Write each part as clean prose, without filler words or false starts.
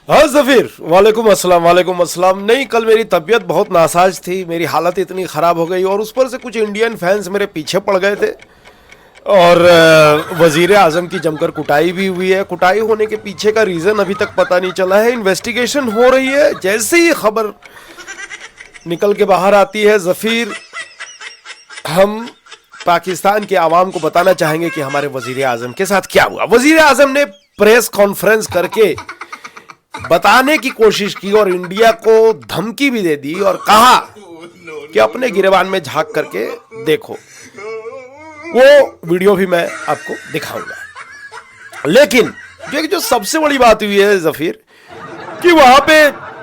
हाँ जफीर, वालेकुम अस्सलाम। वालेकुम अस्सलाम। नहीं, कल मेरी तबीयत बहुत नासाज थी, मेरी हालत इतनी ख़राब हो गई और उस पर से कुछ इंडियन फैंस मेरे पीछे पड़ गए थे और वजीर आजम की जमकर कुटाई भी हुई है। कुटाई होने के पीछे का रीज़न अभी तक पता नहीं चला है, इन्वेस्टिगेशन हो रही है। जैसे ही खबर निकल के बाहर आती है जफीर, हम पाकिस्तान के आवाम को बताना चाहेंगे कि हमारे वजीर आजम के साथ क्या हुआ। वजीर आजम ने प्रेस कॉन्फ्रेंस करके बताने की कोशिश की और इंडिया को धमकी भी दे दी और कहा कि अपने गिरेबान में झांक करके देखो। वो वीडियो भी मैं आपको दिखाऊंगा। लेकिन जो सबसे बड़ी बात हुई है जफीर, कि वहां पे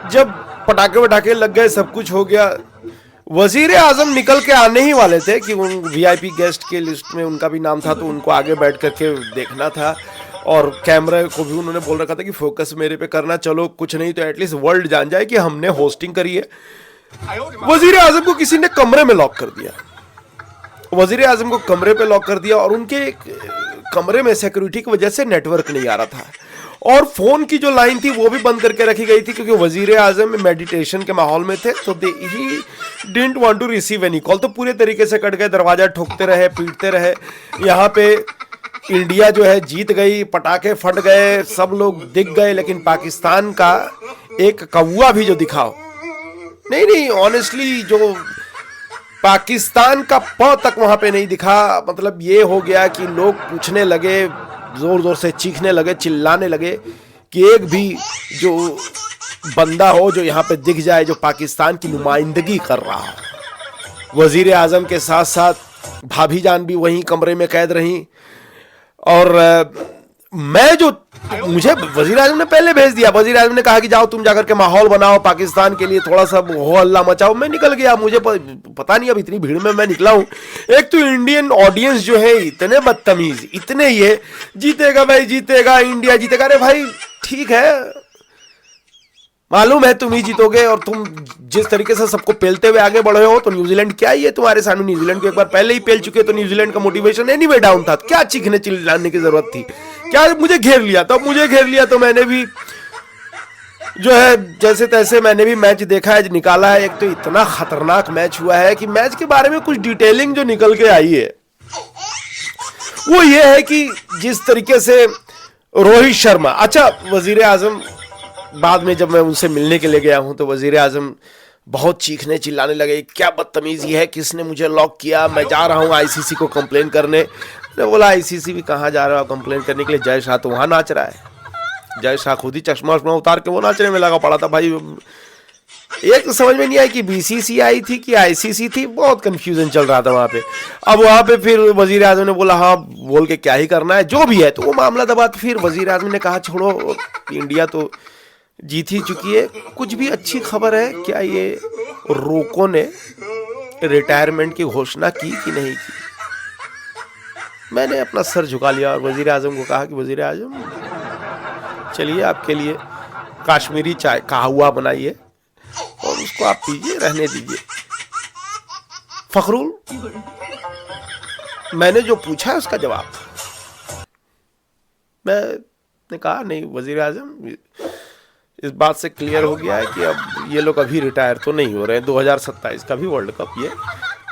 जब पटाखे वटाखे लग गए, सब कुछ हो गया, वजीर आजम निकल के आने ही वाले थे कि उन वीआईपी गेस्ट के लिस्ट में उनका भी नाम था, तो उनको आगे बैठ करके देखना था और कैमरे को भी उन्होंने बोल रखा था कि फोकस मेरे पे करना, चलो कुछ नहीं तो एटलीस्ट वर्ल्ड जान जाए कि हमने होस्टिंग करी है। वजीर आजम को किसी ने कमरे में लॉक कर दिया, वजीर आजम को कमरे पे लॉक कर दिया और उनके कमरे में सिक्योरिटी की वजह से नेटवर्क नहीं आ रहा था और फोन की जो लाइन थी वो भी बंद करके रखी गई थी, क्योंकि वजीर आजम मेडिटेशन के माहौल में थे, तो he didn't want to receive any call. तो पूरे तरीके से कट गए, दरवाजा ठोकते रहे, पीटते रहे। यहाँ पे इंडिया जो है जीत गई, पटाखे फट गए, सब लोग दिख गए, लेकिन पाकिस्तान का एक कौवा भी जो दिखाओ, नहीं नहीं, ऑनेस्टली जो पाकिस्तान का प तक वहां पे नहीं दिखा। मतलब ये हो गया कि लोग पूछने लगे, जोर जोर से चीखने लगे, चिल्लाने लगे कि एक भी जो बंदा हो जो यहाँ पे दिख जाए जो पाकिस्तान की नुमाइंदगी कर रहा हो। वजीर आजम के साथ साथ भाभी जान भी वहीं कमरे में कैद रहीं और मैं जो मुझे वजीर आजम ने पहले भेज दिया, वजीर आजम ने कहा कि जाओ तुम जाकर के माहौल बनाओ पाकिस्तान के लिए, थोड़ा सा हो हल्ला मचाओ। मैं निकल गया, मुझे पता नहीं अब इतनी भीड़ में मैं निकला हूं। एक तो इंडियन ऑडियंस जो है इतने बदतमीज, इतने ये जीतेगा भाई जीतेगा, इंडिया जीतेगा। अरे भाई ठीक है, मालूम है तुम ही जीतोगे और तुम जिस तरीके से सबको पेलते हुए आगे बढ़े हो, तो न्यूजीलैंड क्या ही है तुम्हारे सामने। न्यूजीलैंड को एक बार पहले ही पेल चुके, तो न्यूजीलैंड का मोटिवेशन एनीवे डाउन था। क्या चीखने चिल्लाने की जरूरत थी? क्या मुझे घेर लिया, तो मुझे घेर लिया तो मैंने भी जो है जैसे तैसे मैंने भी मैच देखा है, निकाला है। एक तो इतना खतरनाक मैच हुआ है कि मैच के बारे में कुछ डिटेलिंग जो निकल के आई है वो ये है कि जिस तरीके से रोहित शर्मा, अच्छा वजीर आजम, बाद में जब मैं उनसे मिलने के लिए गया हूं तो वजीर आजम बहुत चीखने चिल्लाने लगे, क्या बदतमीजी है, किसने मुझे लॉक किया, मैं जा रहा हूं आईसीसी को कंप्लेन करने। मैंने बोला आईसीसी भी कहां जा रहा हो कंप्लेन करने के लिए, जय शाह तो वहां नाच रहा है। जय शाह खुद ही चश्मा वश्मा उतार के वो नाचने में लगा पड़ा था भाई। एक तो समझ में नहीं आई कि बीसीसीआई थी कि आईसीसी थी, बहुत कंफ्यूजन चल रहा था वहां पे। अब वहां पे फिर वजीर आजम ने बोला हाँ बोल के क्या ही करना है, जो भी है, तो वो मामला दबा। तो फिर वजीर आजम ने कहा छोड़ो, इंडिया तो जीत ही चुकी है। कुछ भी अच्छी खबर है क्या, ये रोको ने रिटायरमेंट की घोषणा की कि नहीं की? मैंने अपना सर झुका लिया और वजीर आजम को कहा कि वजीर आजम चलिए आपके लिए काश्मीरी चाय कहवा बनाइए और उसको आप पीजिए, रहने दीजिए। फखरुल, मैंने जो पूछा है उसका जवाब। मैंने कहा नहीं वजीर आजम, इस बात से क्लियर हो गया है कि अब ये लोग अभी रिटायर तो नहीं हो रहे हैं, 2027 का भी वर्ल्ड कप ये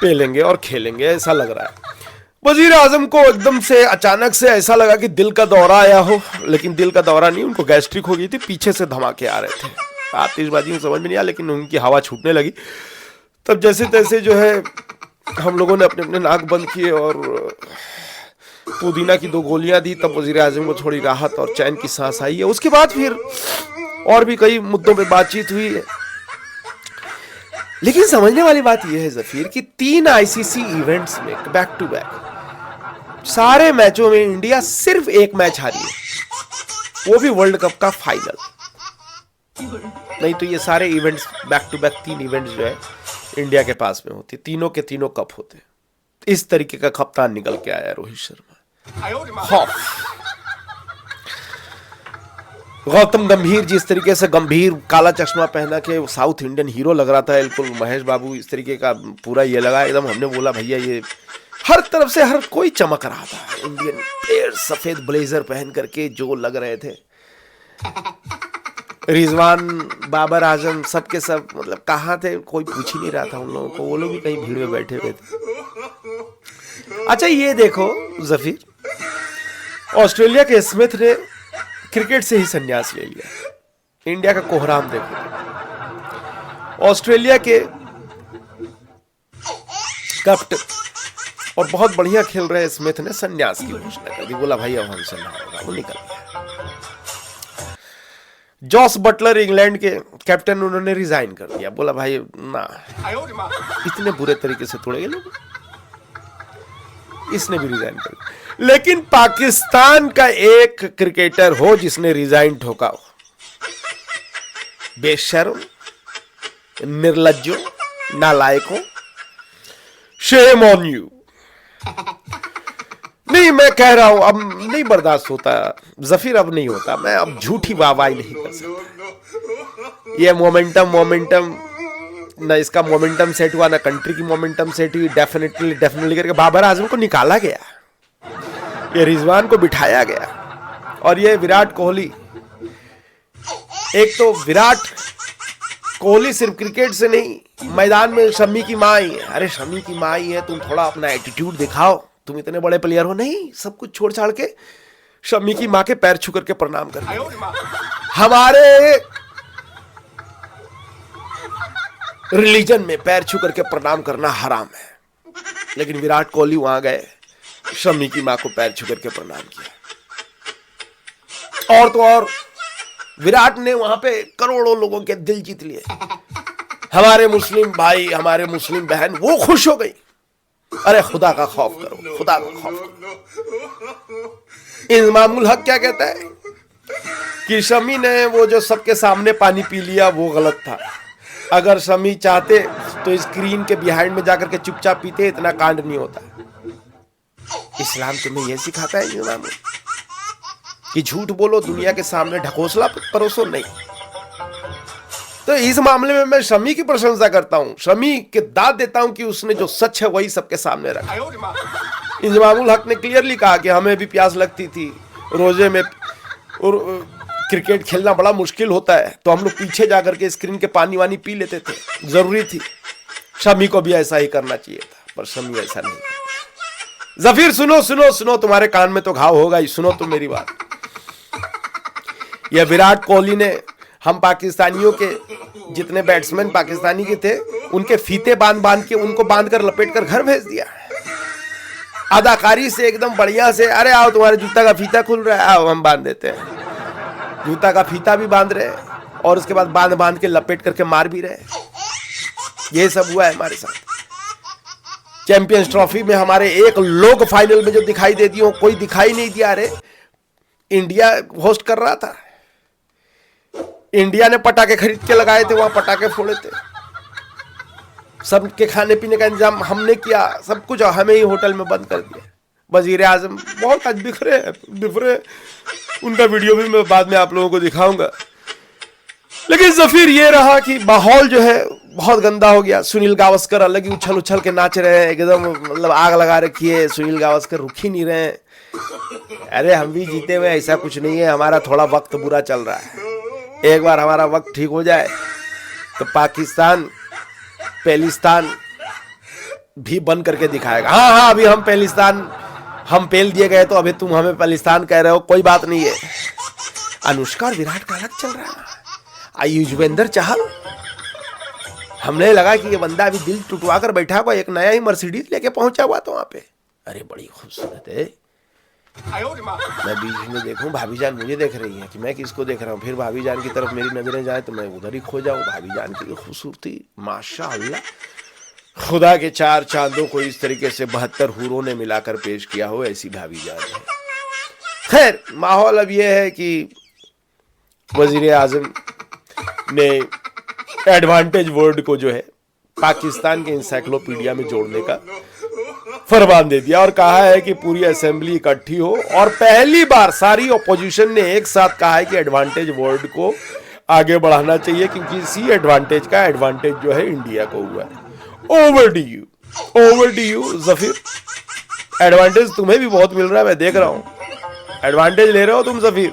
पेलेंगे और खेलेंगे, ऐसा लग रहा है। वजीर आजम को एकदम से अचानक से ऐसा लगा कि दिल का दौरा आया हो, लेकिन दिल का दौरा नहीं, उनको गैस्ट्रिक हो गई थी, पीछे से धमाके आ रहे थे। आतिशबाजी में समझ में नहीं आया, लेकिन उनकी हवा छूटने लगी। तब जैसे तैसे जो है हम लोगों ने अपने अपने नाक बंद किए और पुदीना की 2 गोलियां दी, तब वजीर आजम को थोड़ी राहत और चैन की सांस आई है। उसके बाद फिर और भी कई मुद्दों पे बातचीत हुई है। लेकिन समझने वाली बात यह है जफीर कि 3 आईसीसी इवेंट्स में बैक टू बैक सारे मैचों में इंडिया सिर्फ एक मैच हारी है, वो भी वर्ल्ड कप का फाइनल। नहीं तो ये सारे events back to back 3 events जो है इंडिया के पास में होते, तीनों के तीनों कप होते। इस तरीके का कप्तान निकल के आया रोहित शर्मा। गौतम गंभीर जिस तरीके से गंभीर काला चश्मा पहना के साउथ इंडियन हीरो लग रहा था, बिल्कुल महेश बाबू इस तरीके का पूरा ये लगा एकदम। हमने बोला भैया ये हर तरफ से हर कोई चमक रहा था। इंडियन प्लेयर सफेद ब्लेजर पहन करके जो लग रहे थे, रिजवान, बाबर आजम, सबके सब मतलब कहाँ थे, कोई पूछ ही नहीं रहा था उन लोगों को, वो लोग भी कहीं भीड़ में बैठे हुए थे। अच्छा ये देखो जफीर, ऑस्ट्रेलिया के स्मिथ ने क्रिकेट से ही संन्यास ले लिया। इंडिया का कोहराम देखो, ऑस्ट्रेलिया के कैप्टन और बहुत बढ़िया खेल रहे स्मिथ ने संन्यास की घोषणा कर दी, बोला भाई अब हमसे ना होगा, वो निकल गया। जॉस बटलर इंग्लैंड के कैप्टन, उन्होंने रिजाइन कर दिया, बोला भाई ना, इतने बुरे तरीके से तोड़ेंगे लोग, इसने भी रिजाइन कर दिया। लेकिन पाकिस्तान का एक क्रिकेटर हो जिसने रिजाइन ठोका हो, बेशर्म, निर्लज्जो, नालायकों, शेम ऑन यू। नहीं मैं कह रहा हूं, अब नहीं बर्दाश्त होता जफीर, अब नहीं होता, मैं अब झूठी वाहवाही नहीं कर सकता। ये मोमेंटम ना इसका मोमेंटम सेट हुआ, ना कंट्री की मोमेंटम सेट हुई। डेफिनेटली करके बाबर आजम को निकाला गया, ये रिजवान को बिठाया गया, और ये विराट कोहली, एक तो विराट कोहली सिर्फ क्रिकेट से नहीं, मैदान में शमी की माँ ही है। अरे शमी की माँ ही है, तुम थोड़ा अपना एटीट्यूड दिखाओ, तुम इतने बड़े प्लेयर हो। नहीं, सब कुछ छोड़ छाड़ के शमी की माँ के पैर छू करके प्रणाम कर। हमारे रिलीजन में पैर छू करके प्रणाम करना हराम है, लेकिन विराट कोहली वहां गए, शमी की माँ को पैर छू करके प्रणाम किया। और तो और विराट ने वहां पे करोड़ों लोगों के दिल जीत लिए। हमारे मुस्लिम भाई, हमारे मुस्लिम बहन, वो खुश हो गई। अरे खुदा का खौफ करो, खुदा का खौफ करो। इमामुल हक क्या कहता है कि शमी ने वो जो सबके सामने पानी पी लिया वो गलत था। अगर शमी चाहते तो स्क्रीन के बिहाइंड में जाकर के चुपचाप पीते, इतना कांड नहीं होता। इस्लाम तुम्हें यह सिखाता है इमामुल कि झूठ बोलो, दुनिया के सामने ढकोसला परोसो नहीं। तो इस मामले में मैं शमी की प्रशंसा करता हूं, शमी के दाद देता हूं कि उसने जो सच है वही सबके सामने रखा। इमामुल हक ने क्लियरली कहा कि हमें भी प्यास लगती थी रोजे में, और क्रिकेट खेलना बड़ा मुश्किल होता है, तो हम लोग पीछे जाकर के स्क्रीन के पानी वानी पी लेते थे, जरूरी थी। शमी को भी ऐसा ही करना चाहिए था, पर शमी ऐसा नहीं। जफीर सुनो सुनो सुनो, तुम्हारे कान में तो घाव होगा ही, सुनो तुम मेरी बात। यह विराट कोहली ने हम पाकिस्तानियों के जितने बैट्समैन पाकिस्तानी के थे, उनके फीते बांध के उनको बांध कर लपेट कर घर भेज दिया। अदाकारी से एकदम बढ़िया से, अरे आओ तुम्हारे जूता का फीता खुल रहा है, आओ हम बांध देते हैं। जूता का फीता भी बांध रहे और उसके बाद बांध के लपेट करके मार भी रहे। ये सब हुआ है हमारे साथ। चैंपियंस ट्रॉफी में हमारे एक लोग फाइनल में जो दिखाई दे दिए, कोई दिखाई नहीं दिया। अरे इंडिया होस्ट कर रहा था, इंडिया ने पटाखे खरीद के लगाए थे, वहां पटाखे फोड़े थे, सबके खाने पीने का इंतजाम हमने किया, सब कुछ हमें ही होटल में बंद कर दिया। वजीर आजम बहुत आज बिखरे, उनका वीडियो भी मैं बाद में आप लोगों को दिखाऊंगा। लेकिन जफीर ये रहा कि माहौल जो है बहुत गंदा हो गया। सुनील गावस्कर अलग ही उछल उछल के नाच रहे हैं, एकदम मतलब आग लगा रखी है। सुनील गावस्कर रुक ही नहीं रहे हैं। अरे हम भी जीते हुए, ऐसा कुछ नहीं है, हमारा थोड़ा वक्त बुरा चल रहा है। एक बार हमारा वक्त ठीक हो जाए तो पाकिस्तान पेलिस्तान भी बन करके दिखाएगा। हाँ, अभी हम पेलिस्तान, हम पेल दिए गए, तो अभी तुम हमें पेलिस्तान कह रहे हो, कोई बात नहीं है। अनुष्का और विराट का अलग चल रहा है। युजवेंद्र चहल, हमने लगा कि ये बंदा अभी दिल टुटवा कर बैठा हुआ, एक नया ही मर्सिडीज लेके पहुंचा हुआ था वहां पे। अरे बड़ी खूबसूरत है। मैं बीच में देखूं, भाभी जान मुझे देख रही है कि मैं किसको देख रहा हूँ, फिर भाभी जान की तरफ मेरी नजरें जाए तो मैं उधर ही खो जाऊं। भाभी जान की खूबसूरती, माशाअल्लाह, खुदा के चार चांदों को इस तरीके से 72 हूरों ने मिलाकर पेश किया हो, ऐसी भाभी जान है। खैर, माहौल अब यह है कि वजीर आजम ने एडवांटेज वर्ड को जो है पाकिस्तान के इंसाइक्लोपीडिया में जोड़ने का फरमान दे दिया और कहा है कि पूरी असेंबली इकट्ठी हो, और पहली बार सारी ओपोजिशन ने एक साथ कहा है कि एडवांटेज वर्ड को आगे बढ़ाना चाहिए, क्योंकि इसी एडवांटेज का एडवांटेज जो है इंडिया को हुआ है। ओवर टू यू जफीर, एडवांटेज तुम्हें भी बहुत मिल रहा है, मैं देख रहा हूं। एडवांटेज ले रहे हो तुम जफीर।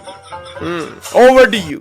Over to you.